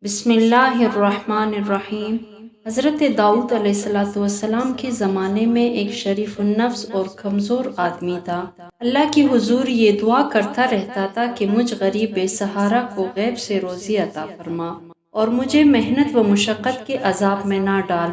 بسم اللہ الرحمن الرحیم۔ حضرت داؤد علیہ السلام کے زمانے میں ایک شریف النفس اور کمزور آدمی تھا۔ اللہ کی حضور یہ دعا کرتا رہتا تھا کہ مجھ غریب بے سہارا کو غیب سے روزی عطا فرما اور مجھے محنت و مشقت کے عذاب میں نہ ڈال۔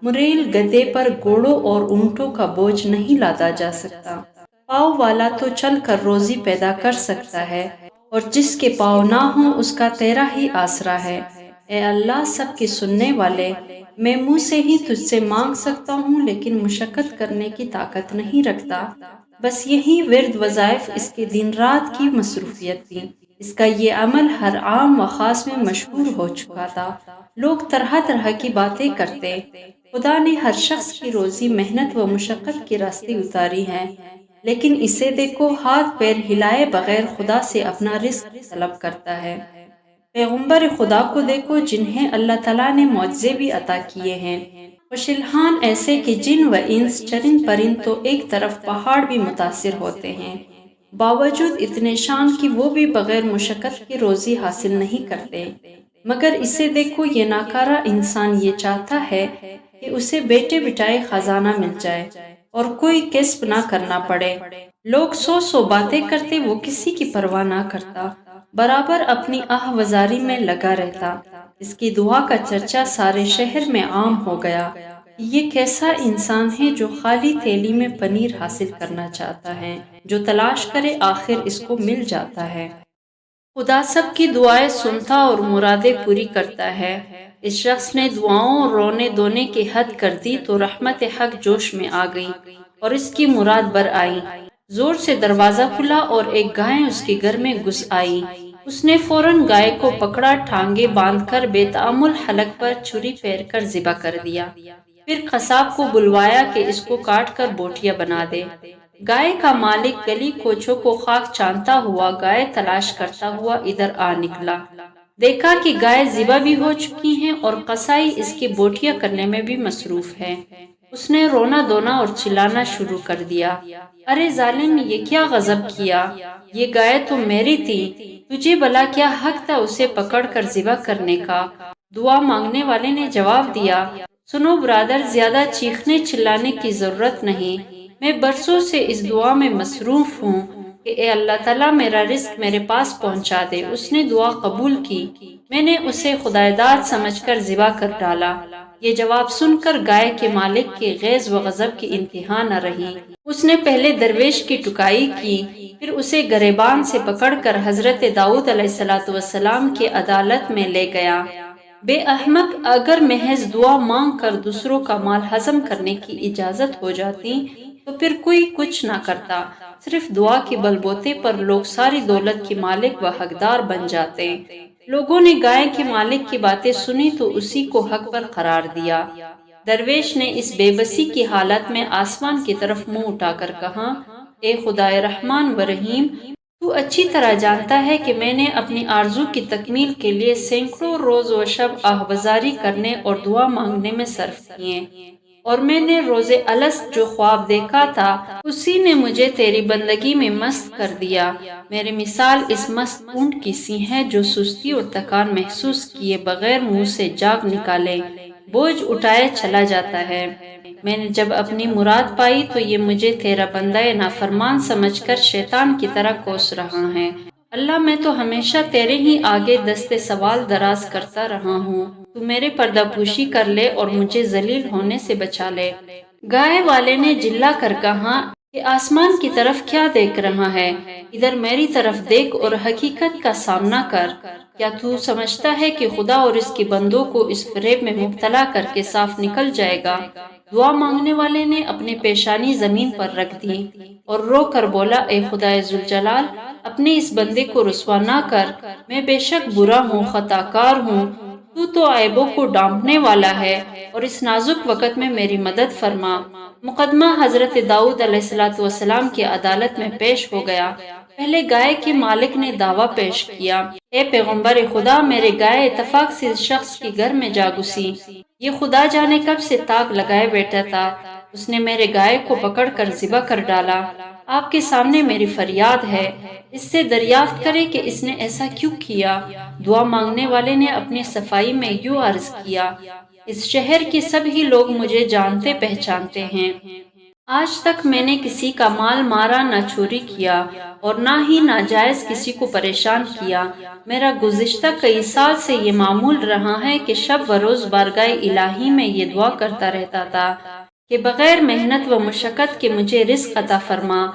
مریل گدھے پر گھوڑوں اور اونٹوں کا بوجھ نہیں لادا جا سکتا۔ پاؤں والا تو چل کر روزی پیدا کر سکتا ہے، اور جس کے پاؤں نہ ہوں اس کا تیرا ہی آسرا ہے۔ اے اللہ سب کے سننے والے، میں منہ سے ہی تجھ سے مانگ سکتا ہوں لیکن مشقت کرنے کی طاقت نہیں رکھتا۔ بس یہی ورد وظائف اس کے دن رات کی مصروفیت تھی۔ اس کا یہ عمل ہر عام و خاص میں مشہور ہو چکا تھا۔ لوگ طرح طرح کی باتیں کرتے۔ خدا نے ہر شخص کی روزی محنت و مشقت کے راستے اتاری ہے، لیکن اسے دیکھو ہاتھ پیر ہلائے بغیر خدا سے اپنا رزق طلب کرتا ہے۔ پیغمبر خدا کو دیکھو جنہیں اللہ تعالیٰ نے معجزے بھی عطا کیے ہیں، خوشلحان ایسے کہ جن و انس چرند پرند تو ایک طرف پہاڑ بھی متاثر ہوتے ہیں، باوجود اتنے شان کی وہ بھی بغیر مشقت کی روزی حاصل نہیں کرتے۔ مگر اسے دیکھو یہ ناکارہ انسان یہ چاہتا ہے کہ اسے بیٹے بٹائے خزانہ مل جائے اور کوئی کسب نہ کرنا پڑے۔ لوگ سو سو باتیں کرتے، وہ کسی کی پرواہ نہ کرتا، برابر اپنی وزاری میں لگا رہتا۔ اس کی دعا کا چرچا سارے شہر میں عام ہو گیا۔ یہ کیسا انسان ہے جو خالی تھیلی میں پنیر حاصل کرنا چاہتا ہے، جو تلاش کرے آخر اس کو مل جاتا ہے۔ خدا سب کی دعائیں سنتا اور مرادیں پوری کرتا ہے۔ اس شخص نے دعاؤں اور رونے دھونے کی حد کر دی تو رحمت حق جوش میں آ گئی اور اس کی مراد بر آئی۔ زور سے دروازہ کھلا اور ایک گائے اس کے گھر میں گھس آئی۔ اس نے فوراً گائے کو پکڑا، ٹانگیں باندھ کر بے تأمل حلق پر چھری پھیر کر ذبح کر دیا۔ پھر قصاب کو بلوایا کہ اس کو کاٹ کر بوٹیاں بنا دے۔ گائے کا مالک گلی کوچوں کو خاک چانتا ہوا گائے تلاش کرتا ہوا ادھر آ نکلا۔ دیکھا کہ گائے ذبح بھی ہو چکی ہیں اور قصائی اس کی بوٹیاں کرنے میں بھی مصروف ہے۔ اس نے رونا دھونا اور چلانا شروع کر دیا، ارے ظالم، یہ کیا غضب کیا؟ یہ گائے تو میری تھی، تجھے بھلا کیا حق تھا اسے پکڑ کر ذبح کرنے کا؟ دعا مانگنے والے نے جواب دیا، سنو برادر، زیادہ چیخنے چلانے کی ضرورت نہیں۔ میں برسوں سے اس دعا میں مصروف ہوں کہ اے اللہ تعالیٰ میرا رزق میرے پاس پہنچا دے۔ اس نے دعا قبول کی، میں نے اسے خدائیداد سمجھ کر ذبح کر ڈالا۔ یہ جواب سن کر گائے کے مالک کے غیظ و غضب کی انتہا نہ رہی۔ اس نے پہلے درویش کی ٹکائی کی، پھر اسے گریبان سے پکڑ کر حضرت داؤد علیہ السلام کی عدالت میں لے گیا۔ بے احمق، اگر محض دعا مانگ کر دوسروں کا مال ہضم کرنے کی اجازت ہو جاتی تو پھر کوئی کچھ نہ کرتا۔ صرف دعا کے بل بوتے پر لوگ ساری دولت کے مالک و حقدار بن جاتے۔ لوگوں نے گائے کے مالک کی باتیں سنی تو اسی کو حق پر قرار دیا۔ درویش نے اس بے بسی کی حالت میں آسمان کی طرف منہ اٹھا کر کہا، اے خدائے رحمان و رحیم، تو اچھی طرح جانتا ہے کہ میں نے اپنی آرزو کی تکمیل کے لیے سینکڑوں روز و شب آہوازاری کرنے اور دعا مانگنے میں صرف کیے، اور میں نے روز الست جو خواب دیکھا تھا اسی نے مجھے تیری بندگی میں مست کر دیا۔ میری مثال اس مست اونٹ کی سی ہے جو سستی اور تھکان محسوس کیے بغیر منہ سے جاگ نکالے بوجھ اٹھائے چلا جاتا ہے۔ میں نے جب اپنی مراد پائی تو یہ مجھے تیرا بندہ نافرمان سمجھ کر شیطان کی طرح کوس رہا ہے۔ اللہ، میں تو ہمیشہ تیرے ہی آگے دستے سوال دراز کرتا رہا ہوں، تو میرے پردہ پوشی کر لے اور مجھے ذلیل ہونے سے بچا لے۔ گائے والے نے جلا کر کہا کہ آسمان کی طرف کیا دیکھ رہا ہے؟ ادھر میری طرف دیکھ اور حقیقت کا سامنا کر۔ کیا تو سمجھتا ہے کہ خدا اور اس کے بندوں کو اس فریب میں مبتلا کر کے صاف نکل جائے گا؟ دعا مانگنے والے نے اپنی پیشانی زمین پر رکھ دی اور رو کر بولا، اے خدائے ذوالجلال، اپنے اس بندے کو رسوا نہ کر، میں بے شک برا ہوں، خطا کار ہوں، تو عیبوں کو ڈھانپنے والا ہے، اور اس نازک وقت میں میری مدد فرما۔ مقدمہ حضرت داؤد علیہ السلام کی عدالت میں پیش ہو گیا۔ پہلے گائے کے مالک نے دعویٰ پیش کیا، اے پیغمبر خدا، میرے گائے اتفاق سے اس شخص کے گھر میں جا گھسی۔ یہ خدا جانے کب سے تاک لگائے بیٹھا تھا۔ اس نے میرے گائے کو پکڑ کر ذبح کر ڈالا۔ آپ کے سامنے میری فریاد ہے، اس سے دریافت کرے کہ اس نے ایسا کیوں کیا۔ دعا مانگنے والے نے اپنی صفائی میں یوں عرض کیا، اس شہر کے سبھی لوگ مجھے جانتے پہچانتے ہیں۔ آج تک میں نے کسی کا مال مارا نہ چوری کیا اور نہ ہی ناجائز کسی کو پریشان کیا۔ میرا گزشتہ کئی سال سے یہ معمول رہا ہے کہ شب و روز بارگاہ الہی میں یہ دعا کرتا رہتا تھا کہ بغیر محنت و مشقت کے مجھے رزق عطا فرما۔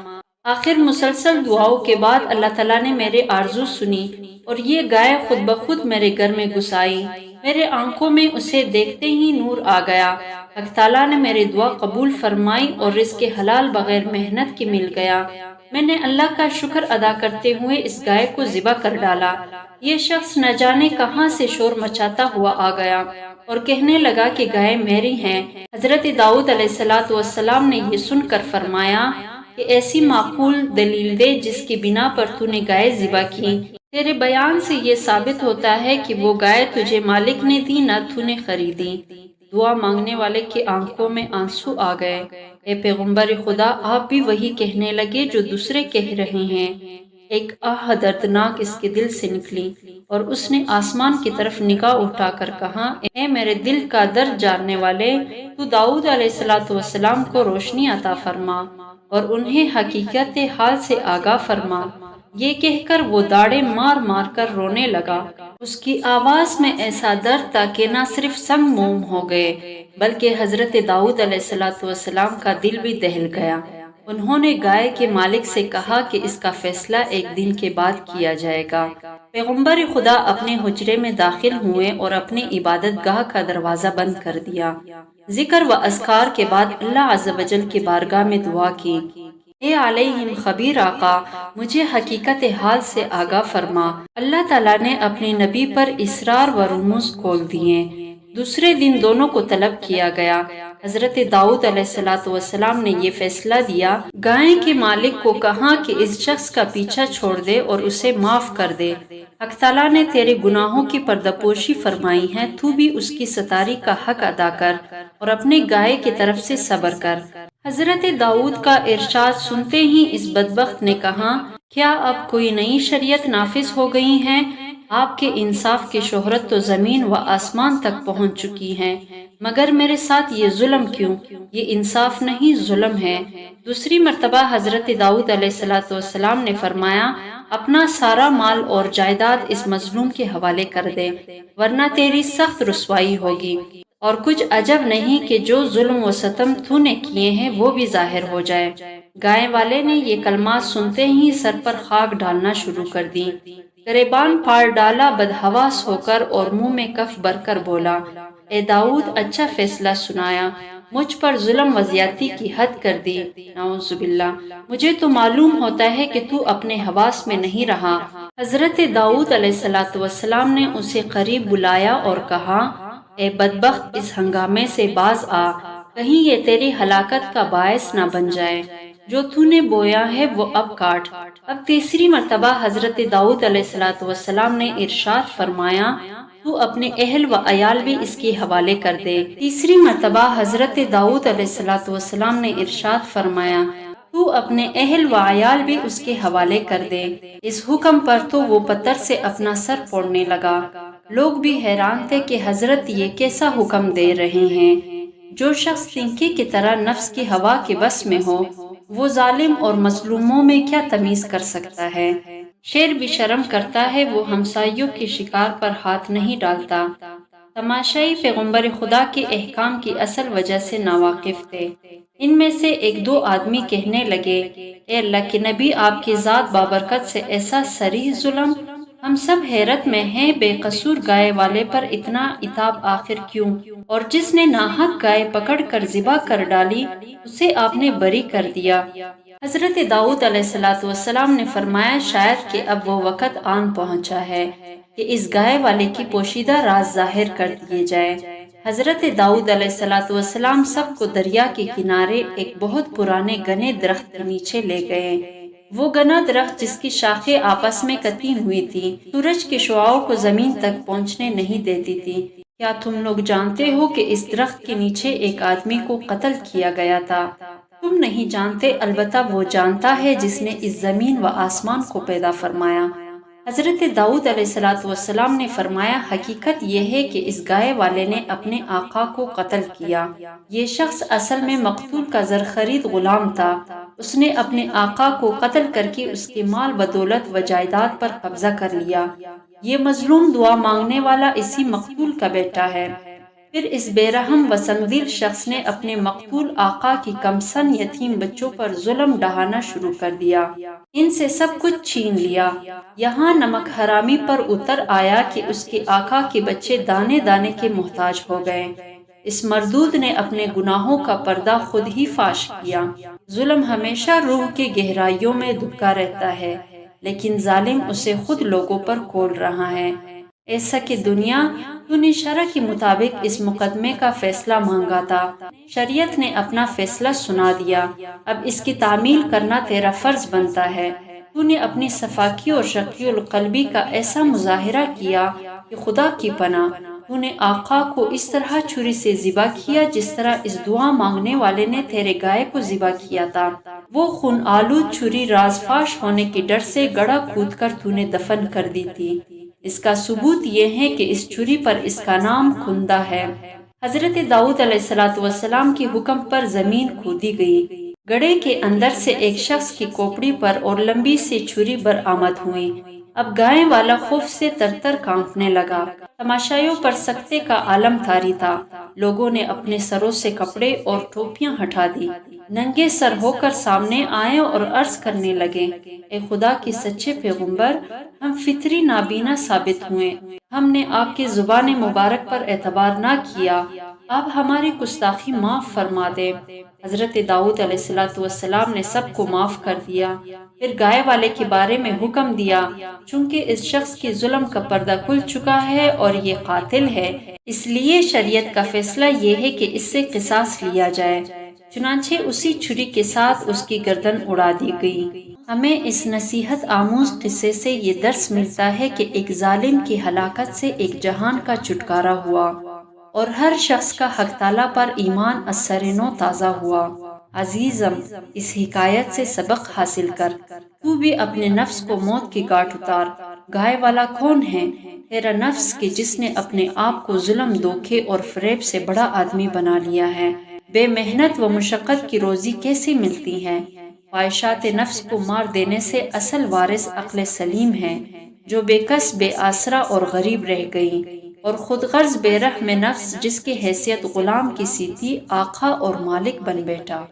آخر مسلسل دعاؤں کے بعد اللہ تعالیٰ نے میرے آرزو سنی اور یہ گائے خود بخود میرے گھر میں گھس آئی۔ میرے آنکھوں میں اسے دیکھتے ہی نور آ گیا۔ حق تعالیٰ نے میری دعا قبول فرمائی اور رزق حلال بغیر محنت کے مل گیا۔ میں نے اللہ کا شکر ادا کرتے ہوئے اس گائے کو ذبح کر ڈالا۔ یہ شخص نہ جانے کہاں سے شور مچاتا ہوا آ گیا اور کہنے لگا کہ گائے میری ہیں۔ حضرت داؤد علیہ السلام نے یہ سن کر فرمایا کہ ایسی معقول دلیل دے جس کی بنا پر تو نے گائے ذبح کی۔ تیرے بیان سے یہ ثابت ہوتا ہے کہ وہ گائے تجھے مالک نے دی نہ تو نے خریدی۔ دعا مانگنے والے کی آنکھوں میں آنسو آ گئے۔ اے پیغمبر خدا، آپ بھی وہی کہنے لگے جو دوسرے کہہ رہے ہیں۔ ایک آہ دردناک اس کے دل سے نکلی اور اس نے آسمان کی طرف نگاہ اٹھا کر کہا، اے میرے دل کا درد جاننے والے، تو داؤد علیہ السلام کو روشنی عطا فرما اور انہیں حقیقت حال سے آگاہ فرما۔ یہ کہہ کر وہ داڑے مار مار کر رونے لگا۔ اس کی آواز میں ایسا درد تھا کہ نہ صرف سنگ موم ہو گئے بلکہ حضرت داؤد علیہ السلام کا دل بھی دہل گیا۔ انہوں نے گائے کے مالک سے کہا کہ اس کا فیصلہ ایک دن کے بعد کیا جائے گا۔ پیغمبر خدا اپنے حجرے میں داخل ہوئے اور اپنی عبادت گاہ کا دروازہ بند کر دیا۔ ذکر و اذکار کے بعد اللہ عز و جل کی بارگاہ میں دعا کی، اے علیہم خبیر آقا، مجھے حقیقت حال سے آگاہ فرما۔ اللہ تعالیٰ نے اپنے نبی پر اسرار و رموز کھول دیے۔ دوسرے دن دونوں کو طلب کیا گیا۔ حضرت داؤد علیہ السلام نے یہ فیصلہ دیا، گائے کے مالک کو کہا کہ اس شخص کا پیچھا چھوڑ دے اور اسے معاف کر دے۔ حق تعالیٰ نے تیرے گناہوں کی پردپوشی فرمائی ہے، تو بھی اس کی ستاری کا حق ادا کر اور اپنے گائے کی طرف سے صبر کر۔ حضرت داؤد کا ارشاد سنتے ہی اس بدبخت نے کہا، کیا اب کوئی نئی شریعت نافذ ہو گئی ہے؟ آپ کے انصاف کی شہرت تو زمین و آسمان تک پہنچ چکی ہے، مگر میرے ساتھ یہ ظلم کیوں؟ یہ انصاف نہیں، ظلم ہے۔ دوسری مرتبہ حضرت داؤد علیہ السلام نے فرمایا، اپنا سارا مال اور جائیداد اس مظلوم کے حوالے کر دے، ورنہ تیری سخت رسوائی ہوگی، اور کچھ عجب نہیں کہ جو ظلم و ستم تو نے کیے ہیں وہ بھی ظاہر ہو جائے۔ گائے والے نے یہ کلمات سنتے ہی سر پر خاک ڈالنا شروع کر دی، گریبان پھاڑ ڈالا، بدحواس ہو کر اور منہ میں کف بھر کر بولا، اے داؤد، اچھا فیصلہ سنایا، مجھ پر ظلم و زیادتی کی حد کر دی۔ نعوذ باللہ، مجھے تو معلوم ہوتا ہے کہ تو اپنے حواس میں نہیں رہا۔ حضرت داؤد علیہ السلام نے اسے قریب بلایا اور کہا، اے بدبخت، اس ہنگامے سے باز آ، کہیں یہ تیری ہلاکت کا باعث نہ بن جائے۔ جو تو نے بویا ہے وہ اب کاٹ۔ اب تیسری مرتبہ حضرت داؤد علیہ السلام نے ارشاد فرمایا، تو اپنے اہل و عیال بھی اس کے حوالے کر دے۔ تیسری مرتبہ حضرت داؤد علیہ السلام نے ارشاد فرمایا، تو اپنے اہل و عیال بھی اس کے حوالے کر دے۔ اس حکم پر تو وہ پتھر سے اپنا سر پھوڑنے لگا۔ لوگ بھی حیران تھے کہ حضرت یہ کیسا حکم دے رہے ہیں۔ جو شخص تنکے کی طرح نفس کی ہوا کے بس میں ہو، وہ ظالم اور مظلوموں میں کیا تمیز کر سکتا ہے؟ شیر بھی شرم کرتا ہے، وہ ہمسائیوں کے شکار پر ہاتھ نہیں ڈالتا۔ تماشائی پیغمبر خدا کے احکام کی اصل وجہ سے ناواقف تھے۔ ان میں سے ایک دو آدمی کہنے لگے، اے اللہ کے نبی، آپ کی ذات بابرکت سے ایسا صریح ظلم؟ ہم سب حیرت میں ہیں، بے قصور گائے والے پر اتنا عتاب آخر کیوں؟ اور جس نے ناحق گائے پکڑ کر ذبح کر ڈالی، اسے آپ نے بری کر دیا۔ حضرت داؤد علیہ السلام نے فرمایا، شاید کہ اب وہ وقت آن پہنچا ہے کہ اس گائے والے کی پوشیدہ راز ظاہر کر دیے جائے۔ حضرت داؤد علیہ السلام سب کو دریا کے کنارے ایک بہت پرانے گھنے درخت کے نیچے لے گئے۔ وہ گھنا درخت جس کی شاخیں آپس میں کتی ہوئی تھی، سورج کی شعاؤں کو زمین تک پہنچنے نہیں دیتی تھی۔ کیا تم لوگ جانتے ہو کہ اس درخت کے نیچے ایک آدمی کو قتل کیا گیا تھا؟ تم نہیں جانتے، البتہ وہ جانتا ہے جس نے اس زمین و آسمان کو پیدا فرمایا۔ حضرت داؤد علیہ السلام نے فرمایا، حقیقت یہ ہے کہ اس گائے والے نے اپنے آقا کو قتل کیا۔ یہ شخص اصل میں مقتول کا زرخرید غلام تھا۔ اس نے اپنے آقا کو قتل کر کے اس کے مال و دولت و جائیداد پر قبضہ کر لیا۔ یہ مظلوم دعا مانگنے والا اسی مقتول کا بیٹا ہے۔ پھر اس بے رحم و سنگدل شخص نے اپنے مقتول آقا کی کمسن یتیم بچوں پر ظلم ڈھانا شروع کر دیا، ان سے سب کچھ چھین لیا۔ یہاں نمک حرامی پر اتر آیا کہ اس کے آقا کے بچے دانے دانے کے محتاج ہو گئے۔ اس مردود نے اپنے گناہوں کا پردہ خود ہی فاش کیا۔ ظلم ہمیشہ روح کے گہرائیوں میں دبکا رہتا ہے، لیکن ظالم اسے خود لوگوں پر کھول رہا ہے۔ ایسا کہ دنیا، تو نے شرع کے مطابق اس مقدمے کا فیصلہ مانگا تھا، شریعت نے اپنا فیصلہ سنا دیا، اب اس کی تعمیل کرنا تیرا فرض بنتا ہے۔ تو نے اپنی صفاکی اور شقی القلبی کا ایسا مظاہرہ کیا کہ خدا کی پناہ، تو نے آقا کو اس طرح چھری سے ذبح کیا جس طرح اس دعا مانگنے والے نے تیرے گائے کو ذبح کیا تھا۔ وہ خون آلود چھری راز فاش ہونے کے ڈر سے گڑھا کھود کر تو نے دفن کر دی تھی۔ اس کا ثبوت یہ ہے کہ اس چھری پر اس کا نام کھندا ہے۔ حضرت داؤد علیہ السلام کے حکم پر زمین کھودی گئی، گڑھے کے اندر سے ایک شخص کی کھوپڑی پر اور لمبی سی چھری برآمد ہوئی۔ اب گائے والا خوف سے تر تر کانپنے لگا۔ تماشائیوں پر سکتے کا عالم طاری تھا۔ لوگوں نے اپنے سروں سے کپڑے اور ٹوپیاں ہٹا دی، ننگے سر ہو کر سامنے آئے اور عرض کرنے لگے، اے خدا کے سچے پیغمبر، ہم فطری نابینا ثابت ہوئے، ہم نے آپ کی زبان مبارک پر اعتبار نہ کیا، آپ ہماری گستاخی معاف فرما دے۔ حضرت داؤد علیہ السلام نے سب کو معاف کر دیا، پھر گائے والے کے بارے میں حکم دیا، چونکہ اس شخص کے ظلم کا پردہ کھل چکا ہے اور یہ قاتل ہے، اس لیے شریعت کا فیصلہ یہ ہے کہ اس سے قصاص لیا جائے۔ چنانچہ اسی چھری کے ساتھ اس کی گردن اڑا دی گئی۔ ہمیں اس نصیحت آموز قصے سے یہ درس ملتا ہے کہ ایک ظالم کی ہلاکت سے ایک جہان کا چھٹکارا ہوا اور ہر شخص کا حق تعالیٰ پر ایمان از سر نو تازہ ہوا۔ عزیزم، اس حکایت سے سبق حاصل کر تو بھی اپنے نفس کو موت کی گاٹ اتار۔ گائے والا کون ہے؟ تیرا نفس کہ جس نے اپنے آپ کو ظلم، دھوکے اور فریب سے بڑا آدمی بنا لیا ہے۔ بے محنت و مشقت کی روزی کیسے ملتی ہے؟ خواہشات نفس کو مار دینے سے اصل وارث عقل سلیم ہے، جو بے کس، بے آسرا اور غریب رہ گئی، اور خود غرض بے رحم نفس جس کی حیثیت غلام کی سی تھی، آقا اور مالک بن بیٹھا۔